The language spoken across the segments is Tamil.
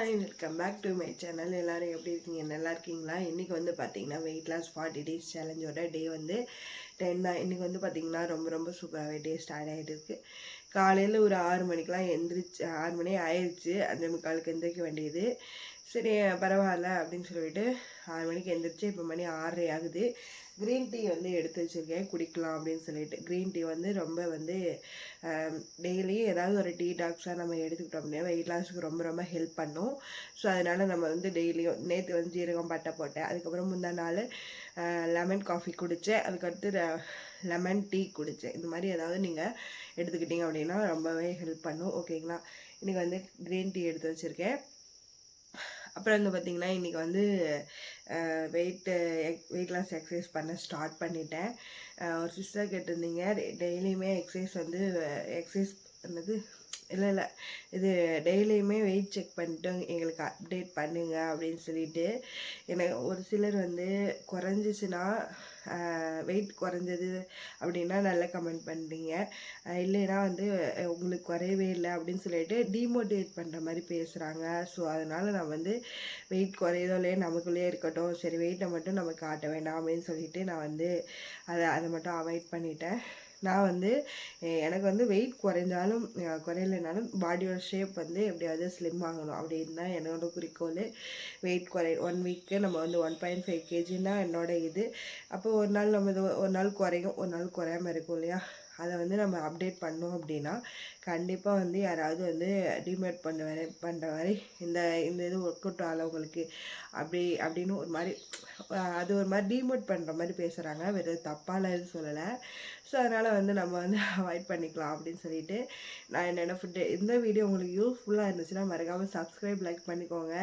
Hi, welcome back to my channel. எல்லோரும் எப்படி இருக்கீங்க? நல்லா இருக்கீங்களா? இன்றைக்கி வந்து பார்த்திங்கன்னா வெயிட் லாஸ் 40 days சேலஞ்சோட டே வந்து 10 தான். இன்றைக்கி வந்து பார்த்திங்கன்னா ரொம்ப சூப்பராகவே டே ஸ்டார்ட் ஆகிட்டு இருக்குது. காலையில் ஒரு 6 மணிக்கெலாம் எந்திரிச்சு 6 மணி ஆயிடுச்சு. 5:45 எந்திரிக்க வேண்டியது. சரி பரவாயில்ல அப்படின்னு சொல்லிட்டு 6 மணிக்கு எந்திரிச்சு இப்போ மணி 6:30 ஆகுது. க்ரீன் டீ வந்து எடுத்து வச்சுருக்கேன், குடிக்கலாம் அப்படின்னு சொல்லிட்டு. க்ரீன் டீ வந்து ரொம்ப வந்து டெய்லி ஏதாவது ஒரு டீ டாக்ஸாக நம்ம எடுத்துக்கிட்டோம் அப்படின்னா வெயிட் லாஸுக்கு ரொம்ப ஹெல்ப் பண்ணும். ஸோ அதனால் நம்ம வந்து டெய்லியும் நேற்று வந்து ஜீரகம் பட்டை போட்டேன், அதுக்கப்புறம் முந்தா நாள் லெமன் காஃபி குடித்தேன், அதுக்கடுத்து லெமன் டீ குடித்தேன். இந்த மாதிரி ஏதாவது நீங்கள் எடுத்துக்கிட்டிங்க அப்படின்னா ரொம்பவே ஹெல்ப் பண்ணும். ஓகேங்களா? இன்றைக்கி வந்து க்ரீன் டீ எடுத்து வச்சுருக்கேன். அப்புறம் வந்து பார்த்திங்கன்னா இன்றைக்கி வந்து வெயிட் லாஸ் எக்ஸசைஸ் பண்ண ஸ்டார்ட் பண்ணிட்டேன். ஒரு சிஸ்டர் கேட்டிருந்தீங்க டெய்லியுமே எக்ஸசைஸ் பண்ணது இல்லை இது டெய்லியுமே வெயிட் செக் பண்ணிட்டு எங்களுக்கு அப்டேட் பண்ணுங்க அப்படின்னு சொல்லிட்டு. எனக்கு ஒரு சிலர் வந்து குறைஞ்சிச்சின்னா வெயிட் குறைஞ்சது அப்படின்னா நல்லா கமெண்ட் பண்ணுறீங்க, இல்லைன்னா வந்து உங்களுக்கு குறையவே இல்லை அப்படின்னு சொல்லிட்டு டிமோட்டிவேட் பண்ணுற மாதிரி பேசுகிறாங்க. ஸோ அதனால் நான் வந்து வெயிட் குறையதோ இல்லையே நமக்குள்ளேயே இருக்கட்டும், சரி வெயிட்டை மட்டும் நம்ம காட்ட வேண்டாம் அப்படின்னு சொல்லிட்டு நான் வந்து அதை மட்டும் அவாய்ட் பண்ணிட்டேன். நான் வந்து எனக்கு வந்து வெயிட் குறைஞ்சாலும் குறையலைனாலும் பாடியோட ஷேப் வந்து எப்படியாவது ஸ்லிம் ஆகணும் அப்படின்னு தான் என்னோட குறிக்கோள். வெயிட் 1 வீக்கு நம்ம வந்து 1.5 kg என்னோட இது. அப்போ ஒரு நாள் நம்ம இது ஒரு நாள் குறையும், ஒரு நாள் குறையாமல் இருக்கும் இல்லையா? அதை வந்து நம்ம அப்டேட் பண்ணோம் அப்படின்னா கண்டிப்பாக வந்து யாராவது வந்து டிமோட் பண்ணுற மாதிரி இந்த இது ஒர்க் அவுட் ஆளவங்களுக்கு அப்படின்னு ஒரு மாதிரி அது ஒரு மாதிரி டிமோட் பண்ணுற மாதிரி பேசுகிறாங்க. வெறும் தப்பால எதுவும் சொல்லலை. ஸோ அதனால் வந்து நம்ம வந்து அவாய்ட் பண்ணிக்கலாம் அப்படின்னு சொல்லிட்டு நான் என்னென்ன ஃபுட்டு. இந்த வீடியோ உங்களுக்கு யூஸ்ஃபுல்லாக இருந்துச்சுன்னா மறக்காமல் சப்ஸ்கிரைப், லைக் பண்ணிக்கோங்க.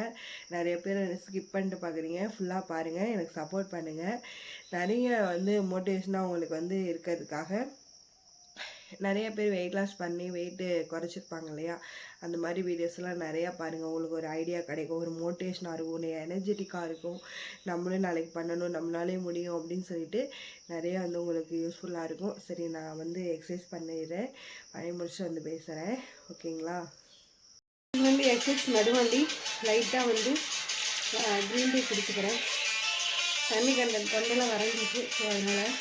நிறைய பேர் ஸ்கிப் பண்ணிட்டு பார்க்குறீங்க, ஃபுல்லாக பாருங்கள், எனக்கு சப்போர்ட் பண்ணுங்கள். நிறைய வந்து மோட்டிவேஷனாக உங்களுக்கு வந்து இருக்கிறதுக்காக நிறைய பேர் வெயிட் லாஸ் பண்ணி வெயிட்டு குறைச்சிருப்பாங்க இல்லையா? அந்த மாதிரி வீடியோஸ்லாம் நிறையா பாருங்கள். உங்களுக்கு ஒரு ஐடியா கிடைக்கும், ஒரு மோட்டிவேஷனாக இருக்கும், எனர்ஜெட்டிக்காக இருக்கும். நம்மளும் நாளைக்கு பண்ணணும், நம்மளாலே முடியும் அப்படின்னு சொல்லிட்டு நிறையா வந்து உங்களுக்கு யூஸ்ஃபுல்லாக இருக்கும். சரி, நான் வந்து எக்ஸசைஸ் பண்ணிடுறேன், பண்ணி முடிச்சு வந்து பேசுகிறேன். ஓகேங்களா? இது வந்து எக்ஸசைஸ் நடுவண்டி லைட்டாக வந்து க்ரீன் டீ குடிச்சுக்கிறேன். தண்ணி கண்டென்ட் தொண்டெல்லாம் வரைஞ்சிச்சு. ஸோ அதனால்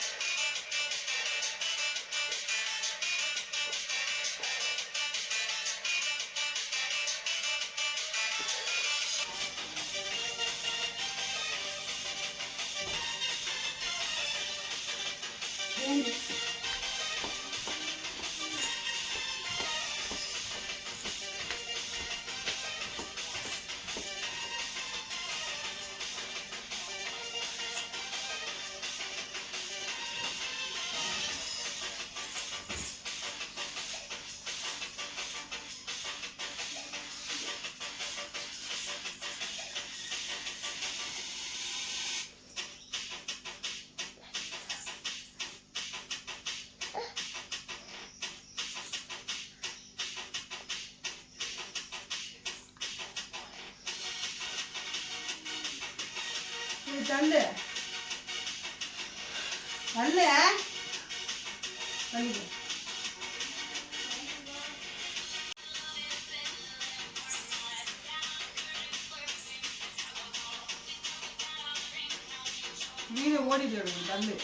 தள்ளு தள்ளு தள்ளு. வீடு ஓடிட்டு வருது தள்ளு.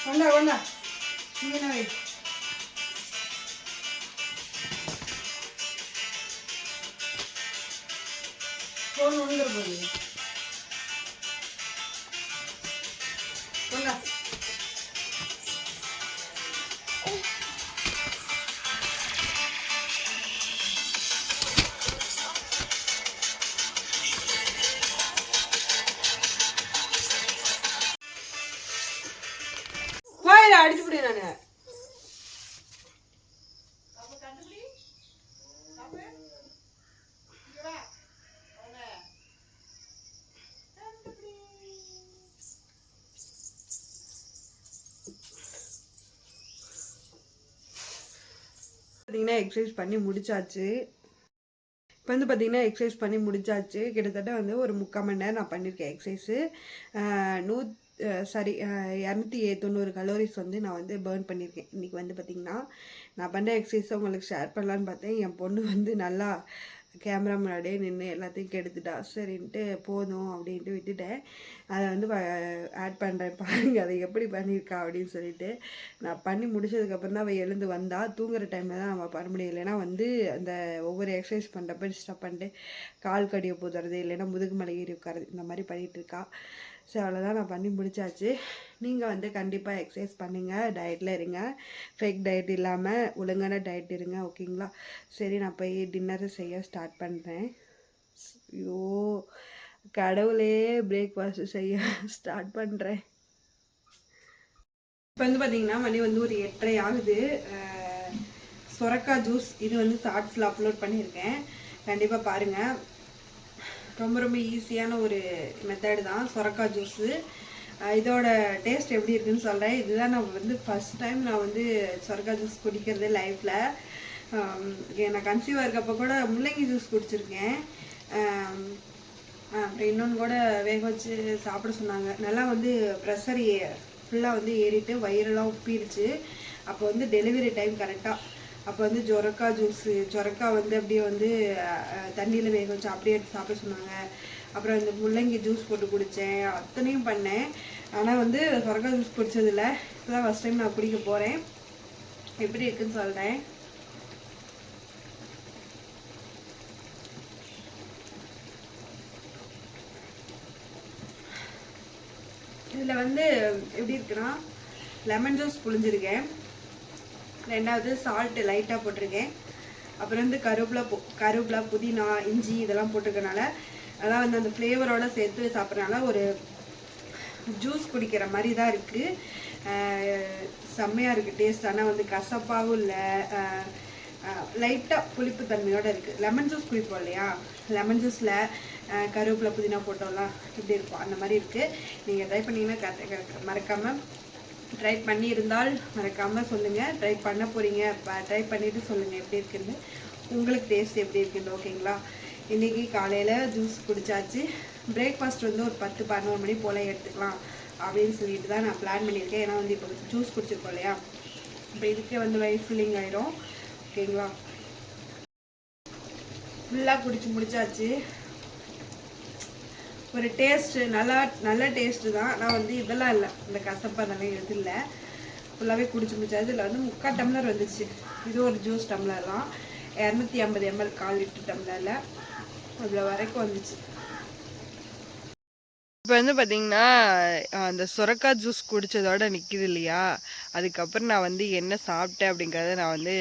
கொண்டா கொண்டா இங்கே வை. ஃபோன் வந்துட போகுது. கொண்டா கோயில அடிச்சு விடு. நான் பார்த்தீங்கன்னா எக்ஸசைஸ் பண்ணி முடிச்சாச்சு. இப்போ வந்து பார்த்தீங்கன்னா எக்ஸசைஸ் பண்ணி முடிச்சாச்சு. கிட்டத்தட்ட வந்து ஒரு 3/4 மணி நேரம் நான் பண்ணியிருக்கேன் எக்ஸசைஸு. நூ சாரி 290 கலோரிஸ் வந்து நான் வந்து பர்ன் பண்ணியிருக்கேன். இன்றைக்கி வந்து பார்த்திங்கன்னா நான் பண்ண எக்ஸசைஸை உங்களுக்கு ஷேர் பண்ணலான்னு பார்த்தேன். என் பொண்ணு வந்து நல்லா கேமரா முன்னாடியே நின்று எல்லாத்தையும் கெடுத்துட்டா. சரின்ட்டு போதும் அப்படின்ட்டு விட்டுட்டேன். அதை வந்து ஆட் பண்ணுறேன் பாருங்கள் அதை எப்படி பண்ணியிருக்கா அப்படின்னு சொல்லிட்டு. நான் பண்ணி முடிச்சதுக்கப்புறம் தான் அவள் எழுந்து வந்தால். தூங்குற டைமில் தான் நம்ம பண்ண முடியும். இல்லைன்னா வந்து அந்த ஒவ்வொரு எக்ஸசைஸ் பண்ணுறப்ப டிஸ்டர்ப் பண்ணிட்டு கால் கடியை போதுறது, இல்லைன்னா முதுகு மலை ஏறி உட்காருது, இந்த மாதிரி பண்ணிகிட்ருக்கா. ஸோ அவ்வளோதான், நான் பண்ணி முடிச்சாச்சு. நீங்கள் வந்து கண்டிப்பாக எக்ஸசைஸ் பண்ணுங்கள், டயட்டில் இருங்க, ஃபேக் டயட் இல்லாமல் ஒழுங்கான டயட் இருங்க, ஓகேங்களா? சரி, நான் போய் டின்னரை செய்ய ஸ்டார்ட் பண்ணுறேன். ஐயோ கடவுளே, பிரேக்ஃபாஸ்ட் செய்ய ஸ்டார்ட் பண்ணுறேன். இப்போ வந்து பார்த்தீங்கன்னா மணி வந்து ஒரு 8:30 ஆகுது. சொரக்காய் ஜூஸ் இது வந்து ஷார்ட்ஸில் அப்லோட் பண்ணியிருக்கேன், கண்டிப்பாக பாருங்கள். ரொம்ப ரொம்ப ஈஸியான ஒரு மெத்தடு தான் சொரக்காய் ஜூஸு. இதோட டேஸ்ட் எப்படி இருக்குதுன்னு சொல்கிறேன். இதுதான் நான் வந்து ஃபஸ்ட் டைம் நான் வந்து சொரக்காய் ஜூஸ் குடிக்கிறது லைஃப்பில். நான் கன்சீவாக இருக்கப்போ கூட முள்ளங்கி ஜூஸ் குடிச்சிருக்கேன். அப்புறம் இன்னொன்று கூட வேக வச்சு சாப்பிட சொன்னாங்க. நல்லா வந்து ப்ரெஷர் ஃபுல்லாக வந்து ஏறிட்டு வயிறெல்லாம் உப்பிடுச்சு. அப்போ வந்து டெலிவரி டைம் கரெக்டாக. அப்போ வந்து சொரக்காய் ஜூஸு, சொரக்காய் வந்து அப்படியே வந்து தண்ணியில் வேக வச்சு அப்படியே எடுத்து சாப்பிட சொன்னாங்க. அப்புறம் இந்த முள்ளங்கி ஜூஸ் போட்டு குடித்தேன், அத்தனையும் பண்ணேன். ஆனால் வந்து சொரக்காய் ஜூஸ் குடித்ததில்ல, இப்போ தான் ஃபஸ்ட் டைம் நான் குடிக்க போகிறேன். எப்படி இருக்குன்னு சொல்கிறேன். இதில் வந்து எப்படி இருக்குன்னா லெமன் ஜூஸ் புழிஞ்சிருக்கேன், ரெண்டாவது சால்ட்டு லைட்டாக போட்டிருக்கேன், அப்புறம் வந்து கருவேப்பிலை புதினா இஞ்சி இதெல்லாம் போட்டிருக்கனால அதான் வந்து அந்த ஃப்ளேவரோடு சேர்த்து சாப்பிட்றனால ஒரு ஜூஸ் குடிக்கிற மாதிரி தான் இருக்குது. செம்மையாக இருக்குது டேஸ்ட். ஆனால் வந்து கசப்பாகவும் இல்லை, லைட்டாக புளிப்பு தன்மையோடு இருக்குது. லெமன் ஜூஸ் குடிப்போம் இல்லையா, லெமன் ஜூஸில் கருவேப்பிலை புதினா போட்டோம்லாம் இப்படி இருக்கும், அந்த மாதிரி இருக்குது. நீங்கள் ட்ரை பண்ணிங்கன்னா மறக்காமல் ட்ரை பண்ணியிருந்தால் மறக்காமல் சொல்லுங்கள். ட்ரை பண்ண போகிறீங்க, ட்ரை பண்ணிவிட்டு சொல்லுங்கள் எப்படி இருக்குன்னு, உங்களுக்கு டேஸ்ட் எப்படி இருக்குன்னு, ஓகேங்களா? இன்றைக்கி காலையில் ஜூஸ் குடித்தாச்சு. பிரேக்ஃபாஸ்ட் வந்து ஒரு 10-11 மணி போல் எடுத்துக்கலாம் அப்படின்னு சொல்லிட்டு தான் நான் பிளான் பண்ணியிருக்கேன். ஏன்னா வந்து இப்போ ஜூஸ் குடிச்சிருக்கோம் இல்லையா, இப்போ இதுக்கே வந்து வயிறு ஃபில்லிங் ஆகிடும், ஓகேங்களா? ஃபுல்லாக குடிச்சு முடிச்சாச்சு. ஒரு டேஸ்ட்டு நல்ல டேஸ்ட்டு தான். ஆனால் வந்து இதெல்லாம் இல்லை, இந்த கசப்பு அதெல்லாம் எதுவும் இல்லை. ஃபுல்லாகவே குடிச்சு முடிச்சாது. இதில் வந்து 3/4 டம்ளர் வந்துச்சு. இது ஒரு ஜூஸ் டம்ளர்லாம் 250 ml 1/4 லிட்டர் டம்ளரில் அதில் வரைக்கும் வந்துச்சு. இப்போ வந்து பார்த்திங்கன்னா அந்த சொரக்காய் ஜூஸ் குடித்ததோடு நிற்கிது இல்லையா, அதுக்கப்புறம் நான் வந்து என்ன சாப்பிட்டேன் அப்படிங்கிறத நான் வந்து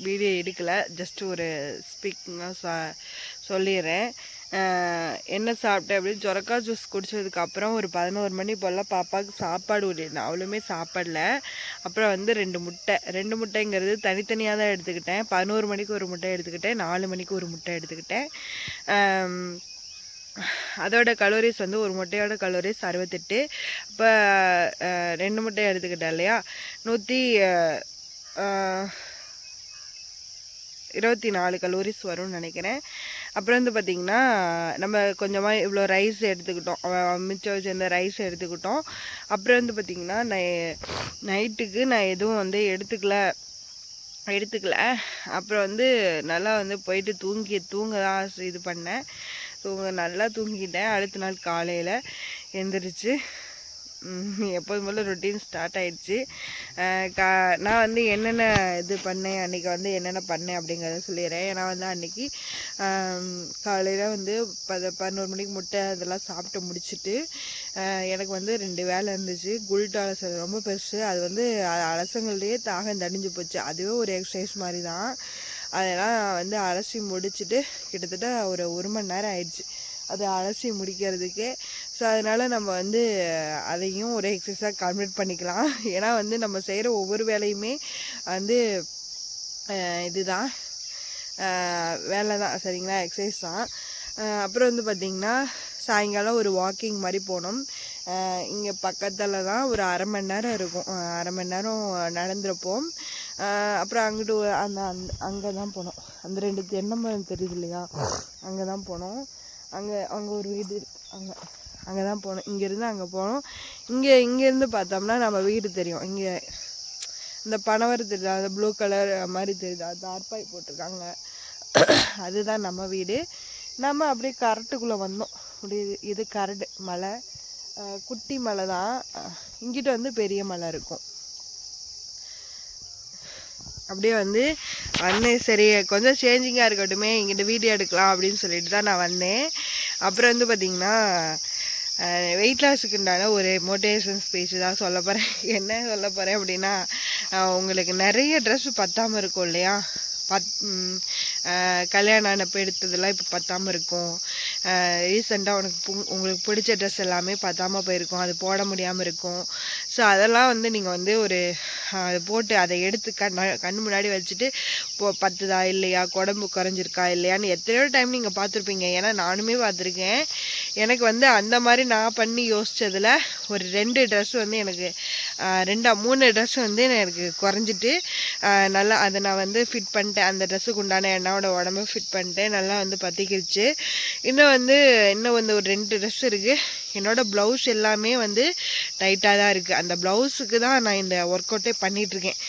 வீடியோ எடுக்கலை, ஜஸ்ட் ஒரு ஸ்பீக்கிங்காக சொல்லிடுறேன். என்ன சாப்பிட்டேன் அப்படின்னு, சொரக்காய் ஜூஸ் குடித்ததுக்கப்புறம் ஒரு 11 மணி போல் பாப்பாவுக்கு சாப்பாடு ஊட்டியிருந்தேன். அவளுமே சாப்பிடல. அப்புறம் வந்து 2 முட்டைங்கிறது தனித்தனியாக தான் எடுத்துக்கிட்டேன். 11 மணிக்கு ஒரு முட்டை எடுத்துக்கிட்டேன், 4 மணிக்கு ஒரு முட்டை எடுத்துக்கிட்டேன். அதோட கலோரிஸ் வந்து ஒரு முட்டையோட கலோரிஸ் 68. இப்போ 2 முட்டை எடுத்துக்கிட்டேன் இல்லையா, 124 கலோரிஸ் வரும்னு நினைக்கிறேன். அப்புறம் வந்து பார்த்திங்கன்னா நம்ம கொஞ்சமாக இவ்வளோ ரைஸ் எடுத்துக்கிட்டோம், மிச்சம் வச்சிருந்த ரைஸ் எடுத்துக்கிட்டோம். அப்புறம் வந்து பார்த்திங்கன்னா நைட்டுக்கு நான் எதுவும் வந்து எடுத்துக்கல. அப்புறம் வந்து நல்லா வந்து போயிட்டு தூங்க தான் இது பண்ணேன். நல்லா தூங்கிட்டேன். அடுத்த நாள் காலையில் எந்திரிச்சு எப்போதும் போல் ரொட்டீன் ஸ்டார்ட் ஆகிடுச்சு. நான் வந்து என்னென்ன இது பண்ணேன், அன்றைக்கி வந்து என்னென்ன பண்ணேன் அப்படிங்கிறத சொல்லிடுறேன். ஏன்னா வந்து அன்றைக்கி காலையில் வந்து 11 மணிக்கு முட்டை அதெல்லாம் சாப்பிட்டு முடிச்சுட்டு எனக்கு வந்து 2 வேலை இருந்துச்சு. குல்ட் அலசல் ரொம்ப பெருசு, அது வந்து அலசங்கள்லேயே தாகம் தணிஞ்சு போச்சு. அதுவே ஒரு எக்ஸசைஸ் மாதிரி தான். அதெல்லாம் வந்து அலசி முடிச்சுட்டு கிட்டத்தட்ட ஒரு 1 மணி நேரம் ஆயிடுச்சு அதை அலசி முடிக்கிறதுக்கே. ஸோ அதனால் நம்ம வந்து அதையும் ஒரு எக்ஸசைஸாக கம்ப்ளீட் பண்ணிக்கலாம். ஏன்னா வந்து நம்ம செய்கிற ஒவ்வொரு வேலையுமே வந்து இதுதான் வேலை தான், சரிங்களா, எக்ஸசைஸ் தான். அப்புறம் வந்து பார்த்திங்கன்னா சாயங்காலம் ஒரு வாக்கிங் மாதிரி போனோம். இங்கே பக்கத்தில் தான் ஒரு 1/2 மணி நேரம் இருக்கும். 1/2 மணி நேரம் நடந்துருப்போம். அப்புறம் அங்கிட்டு அங்கே தான் போனோம். அந்த 2 தென்னை மரம் தெரியுது இல்லையா, அங்கே தான் போனோம். அங்கே ஒரு வீடு அங்கே தான் போனோம். இங்கேருந்து அங்கே போனோம். இங்கேருந்து பார்த்தோம்னா நம்ம வீடு தெரியும். இங்கே இந்த பனவரம் தெரியுது, அந்த ப்ளூ கலர் மாதிரி தெரியுது, அது தார்பாய் போட்டிருக்காங்க, அதுதான் நம்ம வீடு. நம்ம அப்படியே கரட்டுக்குள்ளே வந்தோம். அப்படியே இது கரடு மலை, குட்டி மலை தான். இங்கிட்ட வந்து பெரிய மலை இருக்கும். அப்படியே வந்து வந்தேன். சரி கொஞ்சம் சேஞ்சிங்காக இருக்கட்டுமே, இங்கிட்ட வீடியோ எடுக்கலாம் அப்படின்னு சொல்லிட்டு தான் நான் வந்தேன். அப்புறம் வந்து பார்த்திங்கன்னா வெயிட் லாஸுக்குண்டான ஒரு மோட்டிவேஷன் ஸ்பீச் தான் சொல்ல போகிறேன். என்ன சொல்ல போகிறேன் அப்படின்னா, உங்களுக்கு நிறைய ட்ரெஸ் பத்தாமல் இருக்கும் இல்லையா, கல்யாணம் ஆனப்போ எடுத்ததெல்லாம் இப்போ பத்தாமல் இருக்கும். ரீசெண்டாக உங்களுக்கு பிடிச்ச ட்ரெஸ் எல்லாமே பத்தாமல் போயிருக்கும், அது போட முடியாமல் இருக்கும். ஸோ அதெல்லாம் வந்து நீங்கள் வந்து ஒரு அதை போட்டு அதை எடுத்து கண்ணு முன்னாடி வச்சுட்டு பத்துதா இல்லையா, உடம்பு குறைஞ்சிருக்கா இல்லையான்னு எத்தனையோ டைம் நீங்கள் பார்த்துருப்பீங்க. ஏன்னா நானுமே பார்த்துருக்கேன். எனக்கு வந்து அந்த மாதிரி நான் பண்ணி யோசித்ததில் ஒரு 2 ட்ரெஸ் வந்து எனக்கு 3 ட்ரெஸ் வந்து எனக்கு குறைஞ்சிட்டு நல்லா அதை நான் வந்து ஃபிட் பண்ணிட்டேன். அந்த ட்ரெஸ்ஸுக்கு உண்டான என்னோட உடம்பு ஃபிட் பண்ணிட்டேன், நல்லா வந்து பற்றிக்கிடுச்சு. இன்னும் வந்து ஒரு 2 ட்ரெஸ் இருக்குது. என்னோடய ப்ளவுஸ் எல்லாமே வந்து டைட்டாக தான் இருக்குது. அந்த ப்ளவுஸுக்கு தான் நான் இந்த ஒர்க் அவுட்டே பண்ணிகிட்ருக்கேன்.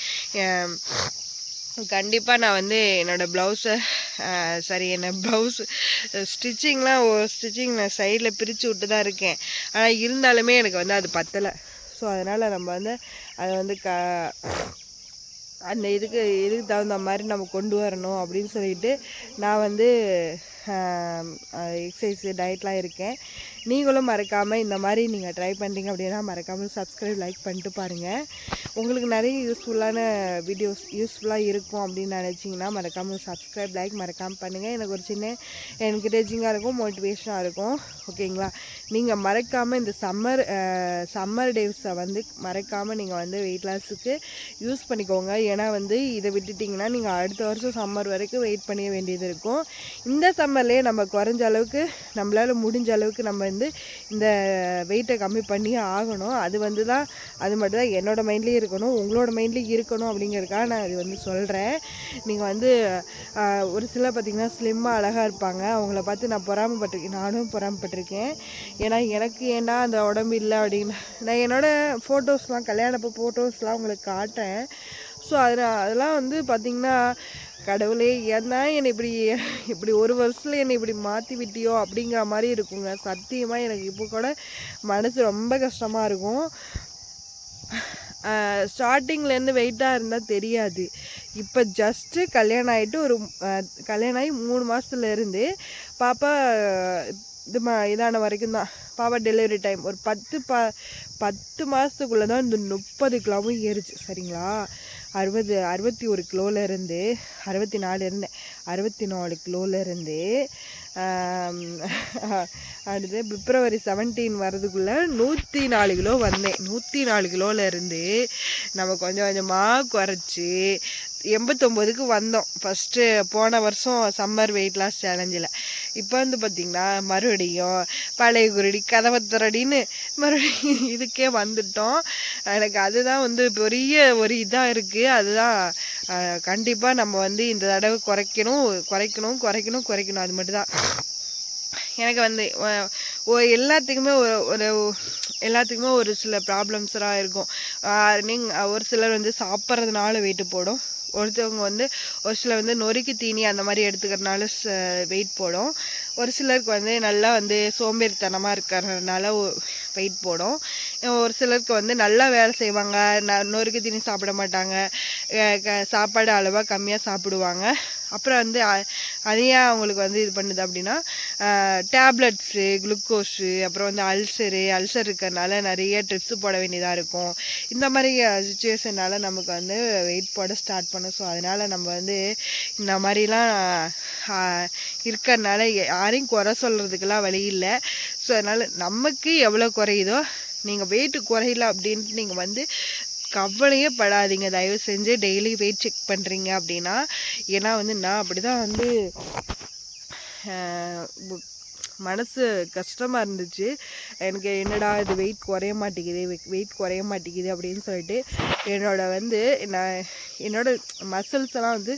கண்டிப்பாக நான் வந்து என்னோடய ப்ளவுஸை ப்ளவுஸ் ஸ்டிச்சிங் நான் சைடில் பிரித்து விட்டு தான் இருக்கேன். ஆனால் இருந்தாலுமே எனக்கு வந்து அது பத்தலை. ஸோ அதனால் நம்ம வந்து அதை வந்து அந்த இதுக்கு தகுந்த மாதிரி நம்ம கொண்டு வரணும் அப்படின்னு சொல்லிட்டு நான் வந்து எக்ஸசைஸு டயட்லாம் இருக்கேன். நீங்களும் மறக்காமல் இந்த மாதிரி நீங்கள் ட்ரை பண்ணுறீங்க அப்படின்னா மறக்காமல் சப்ஸ்கிரைப், லைக் பண்ணிட்டு பாருங்கள். உங்களுக்கு நிறைய யூஸ்ஃபுல்லான வீடியோஸ் யூஸ்ஃபுல்லாக இருக்கும் அப்படின்னு நினச்சிங்கன்னா மறக்காமல் சப்ஸ்கிரைப், லைக் மறக்காமல் பண்ணுங்கள். எனக்கு ஒரு சின்ன என்கரேஜிங்காக இருக்கும், மோட்டிவேஷனாக இருக்கும். ஓகேங்களா? நீங்கள் மறக்காமல் இந்த சம்மர் டேஸை வந்து மறக்காமல் நீங்கள் வந்து வெயிட் லாஸுக்கு யூஸ் பண்ணிக்கோங்க. ஏன்னா வந்து இதை விட்டுட்டிங்கன்னா நீங்கள் அடுத்த வருஷம் சம்மர் வரைக்கும் வெயிட் பண்ண வேண்டியது இருக்கும். இந்த சம்மர்லேயே நம்ம குறைஞ்ச அளவுக்கு நம்மளால் முடிஞ்ச அளவுக்கு நம்ம வந்து இந்த வெயிட்டை கம்மி பண்ணி ஆகணும். அது மட்டும் தான் என்னோடய மைண்ட்லேயும் இருக்கணும், உங்களோட மைண்ட்லேயும் இருக்கணும் அப்படிங்கிறதுக்காக நான் இது வந்து சொல்கிறேன். நீங்கள் வந்து ஒரு சிலர் பார்த்திங்கன்னா ஸ்லிம்மாக அழகாக இருப்பாங்க, அவங்கள பார்த்து நான் நானும் பொறாமப்பட்டிருக்கேன். ஏன்னா எனக்கு ஏன்னா அந்த உடம்பு இல்லை அப்படின்னு நான் என்னோடய ஃபோட்டோஸ்லாம் கல்யாணப்போ ஃபோட்டோஸ்லாம் உங்களுக்கு காட்டுறேன். ஸோ அதெல்லாம் வந்து பார்த்திங்கன்னா கடவுளே ஏன்னா என்னை இப்படி ஒரு வருஷத்தில் என்னை இப்படி மாற்றி விட்டியோ அப்படிங்கிற மாதிரி இருக்குங்க. சத்தியமாக எனக்கு இப்போ கூட மனசு ரொம்ப கஷ்டமாக இருக்கும். ஸ்டார்டிங்லேருந்து வெயிட்டாக இருந்தால் தெரியாது. இப்போ ஜஸ்ட்டு கல்யாணம் ஆகி 3 மாதத்துலேருந்து பாப்பா இதான வரைக்கும் தான் பாப்பா டெலிவரி டைம் ஒரு 10 மாதத்துக்குள்ளே தான் இந்த 30 கிலோவும் ஏறிச்சு. சரிங்களா? 61 கிலோலேருந்து 64 கிலோலேருந்து அடுத்து பிப்ரவரி 17 வரதுக்குள்ளே 104 கிலோ வந்தேன். 104 கிலோலேருந்து நம்ம கொஞ்சம் கொஞ்சமாக குறைச்சி 89க்கு வந்தோம் ஃபஸ்ட்டு போன வருஷம் சம்மர் வெயிட் லாஸ் சேலஞ்சில். இப்போ வந்து பார்த்திங்கன்னா மறுபடியும் பழைய குருடி கதவத்தரடின்னு மறுபடியும் இதுக்கே வந்துட்டோம். எனக்கு அதுதான் வந்து பெரிய ஒரு இதாக இருக்குது. அதுதான் கண்டிப்பாக நம்ம வந்து இந்த தடவை குறைக்கணும். அது மட்டும்தான் எனக்கு வந்து எல்லாத்துக்குமே ஒரு சில ப்ராப்ளம்ஸ்லாம் இருக்கும். ஒரு சிலர் வந்து சாப்பிட்றதுனால வெயிட்டு போடும், ஒருத்தவங்க வந்து ஒரு சிலர் வந்து நொறுக்கு தீனி அந்த மாதிரி எடுத்துக்கிறதுனால வெயிட் போடும், ஒரு சிலருக்கு வந்து நல்லா வந்து சோம்பேறித்தனமாக இருக்கிறதுனால வெயிட் போடும், ஒரு சிலருக்கு வந்து நல்லா வேலை செய்வாங்க, நொறுக்கு தீனி சாப்பிட மாட்டாங்க, சாப்பாடு அளவாக கம்மியாக சாப்பிடுவாங்க. அப்புறம் வந்து அதையே அவங்களுக்கு வந்து இது பண்ணுது அப்படின்னா டேப்லெட்ஸு, குளுக்கோஸு, அப்புறம் வந்து அல்சர் இருக்கிறதுனால நிறைய ட்ரிப்ஸு போட வேண்டியதாக இருக்கும். இந்த மாதிரி சுச்சுவேஷனால் நமக்கு வந்து வெயிட் போட ஸ்டார்ட் பண்ணும். ஸோ அதனால் நம்ம வந்து இந்த மாதிரிலாம் இருக்கிறதுனால யாரையும் குறை சொல்கிறதுக்கெல்லாம் வழி இல்லை. ஸோ அதனால் நமக்கு எவ்வளோ குறையுதோ, நீங்கள் வெயிட்டு குறையல அப்படின்ட்டு நீங்கள் வந்து கவலையே படாதீங்க. தயவு செஞ்சு டெய்லி வெயிட் செக் பண்ணுறீங்க அப்படின்னா. ஏன்னா வந்து நான் அப்படி தான் வந்து மனசு கஷ்டமாக இருந்துச்சு. எனக்கு என்னடா இது வெயிட் குறைய மாட்டேங்குது அப்படின்னு சொல்லிட்டு என்னோட மசில்ஸ் எல்லாம் வந்து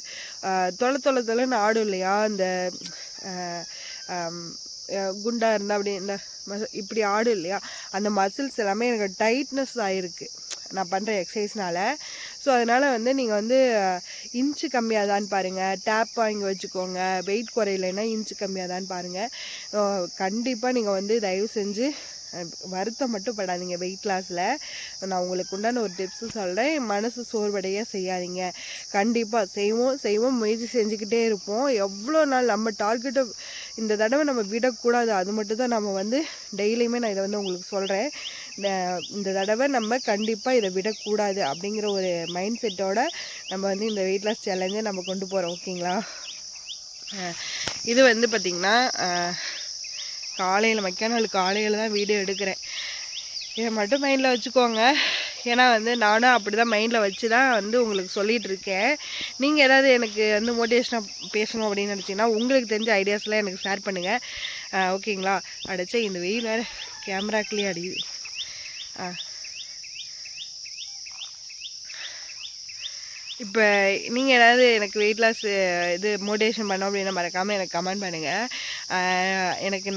தொலைன்னு ஆடும் இல்லையா, இந்த குண்டாக இருந்தால் அப்படி இந்த இப்படி ஆடும் இல்லையா, அந்த மசில்ஸ் எல்லாமே எனக்கு டைட்னஸ் ஆகிருக்கு நான் பண்ணுற எக்ஸசைஸ்னால. ஸோ அதனால் வந்து நீங்கள் வந்து இன்ச்சு கம்மியாக தான் பாருங்கள், டேப் வாங்கி வச்சுக்கோங்க. வெயிட் குறையிலைன்னா இன்ச்சு கம்மியாக தான் பாருங்கள். கண்டிப்பாக நீங்கள் வந்து தயவு செஞ்சு வருத்தம் மட்டும் படாதீங்க. வெயிட் லாஸில் நான் உங்களுக்கு உண்டான ஒரு டிப்ஸு சொல்கிறேன். மனசு சோர்வடையாக செய்யாதீங்க. கண்டிப்பாக செய்வோம் முயற்சி செஞ்சுக்கிட்டே இருப்போம். எவ்வளோ நாள் நம்ம டார்கெட்டை இந்த தடவை நம்ம விடக்கூடாது. அது மட்டும் தான் நம்ம வந்து டெய்லியுமே நான் இதை வந்து உங்களுக்கு சொல்கிறேன். இந்த தடவை நம்ம கண்டிப்பாக இதை விடக்கூடாது அப்படிங்கிற ஒரு மைண்ட் செட்டோட நம்ம வந்து இந்த வெயிட் லாஸ் சேலஞ்சை நம்ம கொண்டு போகிறோம். ஓகேங்களா? இது வந்து பார்த்திங்கன்னா மக்காநாள் காலையில் தான் வீடியோ எடுக்கிறேன். இதை மட்டும் மைண்டில் வச்சுக்கோங்க. ஏன்னா வந்து நானும் அப்படி தான் மைண்டில் வச்சு தான் வந்து உங்களுக்கு சொல்லிகிட்டு இருக்கேன். நீங்கள் ஏதாவது எனக்கு வந்து மோட்டிவேஷனாக பேசணும் அப்படின்னு நினச்சிங்கன்னா உங்களுக்கு தெரிஞ்ச ஐடியாஸ்லாம் எனக்கு ஷேர் பண்ணுங்கள். ஓகேங்களா? அடிச்சா இந்த வெயில் வேறு கேமராக்குள்ளேயே அடிக்குது. இப்போ நீங்கள் ஏதாவது எனக்கு வெயிட் லாஸ் இது மோட்டிவேஷன் பண்ணோம் அப்படின்னா மறக்காமல் எனக்கு கமெண்ட் பண்ணுங்கள். எனக்கு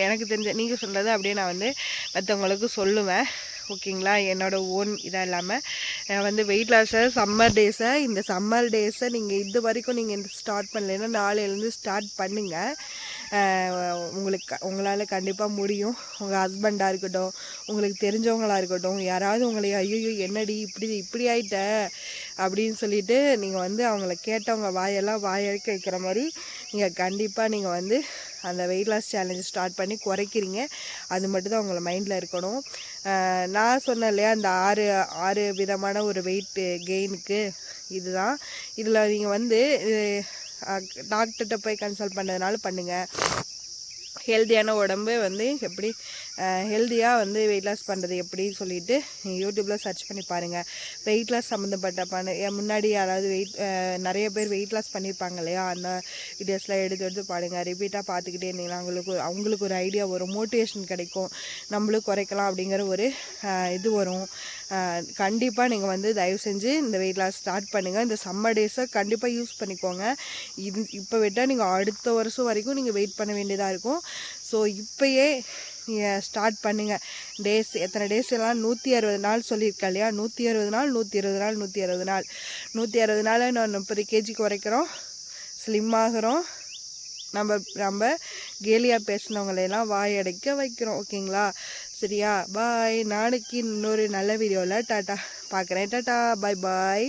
எனக்கு தெரிஞ்ச நீங்கள் சொல்கிறது அப்படியே நான் வந்து மற்றவங்களுக்கு சொல்லுவேன். ஓகேங்களா? என்னோடய ஓன் இதாக இல்லாமல் வந்து வெயிட் லாஸை இந்த சம்மர் டேஸை நீங்கள் இது வரைக்கும் நீங்கள் ஸ்டார்ட் பண்ணலைன்னா நாளையிலேருந்து ஸ்டார்ட் பண்ணுங்கள். உங்களால் கண்டிப்பாக முடியும். உங்கள் ஹஸ்பண்டாக இருக்கட்டும், உங்களுக்கு தெரிஞ்சவங்களாக இருக்கட்டும், யாராவது உங்களை ஐயோ என்னடி இப்படி ஆயிட்ட அப்படின்னு சொல்லிட்டு நீங்கள் வந்து அவங்கள கேட்டவங்க வாயெல்லாம் வாயழைக்க வைக்கிற மாதிரி நீங்கள் கண்டிப்பாக நீங்கள் வந்து அந்த வெயிட் லாஸ் சேலஞ்சு ஸ்டார்ட் பண்ணி குறைக்கிறீங்க. அது மட்டும் தான் உங்களை மைண்டில் இருக்கணும். நான் சொன்னேன் இல்லையா, அந்த 6 விதமான ஒரு வெயிட் கெயினுக்கு இதுதான். இதில் நீங்கள் வந்து டாக்டர்கிட்ட போய் கன்சல்ட் பண்ணதுனால பண்ணுங்கள். ஹெல்த்தியான உடம்பு வந்து எப்படி ஹெல்த்தியாக வந்து வெயிட் லாஸ் பண்ணுறது எப்படி சொல்லிவிட்டு நீங்கள் யூடியூப்பில் சர்ச் பண்ணி பாருங்கள். வெயிட் லாஸ் சம்மந்தப்பட்ட முன்னாடி யாராவது நிறைய பேர் வெயிட் லாஸ் பண்ணியிருப்பாங்க இல்லையா, அந்த வீடியோஸ்லாம் எடுத்து பாருங்கள். ரிப்பீட்டாக பார்த்துக்கிட்டே இருந்தீங்கன்னா அவங்களுக்கு ஒரு ஐடியா வரும், மோட்டிவேஷன் கிடைக்கும், நம்மளும் குறைக்கலாம் அப்படிங்கிற ஒரு இது வரும். கண்டிப்பாக நீங்கள் வந்து தயவு செஞ்சு இந்த வெயிட் லாஸ் ஸ்டார்ட் பண்ணுங்கள். இந்த சம்மர் டேஸை கண்டிப்பாக யூஸ் பண்ணிக்கோங்க. இப்போ விட்டால் நீங்கள் அடுத்த வருஷம் வரைக்கும் நீங்கள் வெயிட் பண்ண வேண்டியதாக இருக்கும். ஸோ இப்போயே நீங்கள் ஸ்டார்ட் பண்ணுங்கள். எத்தனை டேஸ் எல்லாம் 160 நாள் சொல்லியிருக்கேன் இல்லையா, 160 நாள் 160 நாள் நான் 30 kg குறைக்கிறோம், ஸ்லிம் ஆகிறோம். நம்ம கேலியாக பேசினவங்களையெல்லாம் வாயடைக்க வைக்கிறோம். ஓகேங்களா? சரியா? பாய். நாளைக்கு இன்னொரு நல்ல வீடியோவில் பார்க்குறேன். டாட்டா, பாய்.